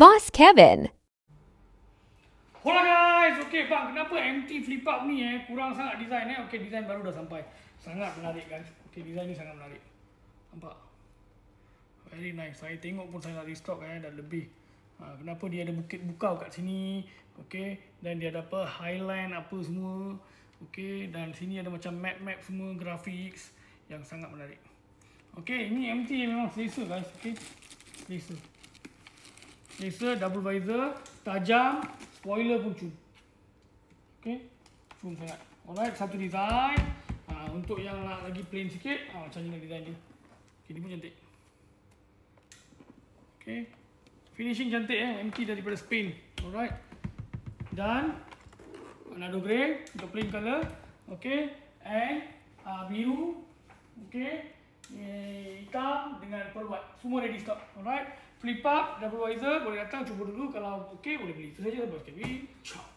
Boss Kevin. Hola guys, okay bang, kenapa MT flip up ni kurang sangat design Okay, design baru dah sampai. Sangat menarik guys. Okay, design ni sangat menarik. Nampak? Very nice. Saya tengok pun saya nak restock dah lebih. Kenapa dia ada bukit bukau kat sini? Okay, dan dia ada apa highline apa semua. Okay, dan sini ada macam map semua graphics yang sangat menarik. Okay, ini MT memang selesa guys. Okay, selesa. Selesa, double visor, tajam, spoiler pun cun. Okay, cun sangat. Alright, satu design. Untuk yang nak lagi plain sikit, macam ni design dia. Okay, ni pun cantik. Okay, finishing cantik MT daripada Spain. Alright, dan nado grey untuk plain color. Okay, and biru. Okay, hitam dengan pearl white. Semua ready stock. Alright, flip up, double visor, boleh datang cuba dulu. Kalau okay boleh beli. Itu saja. Bos Kevin. Ciao.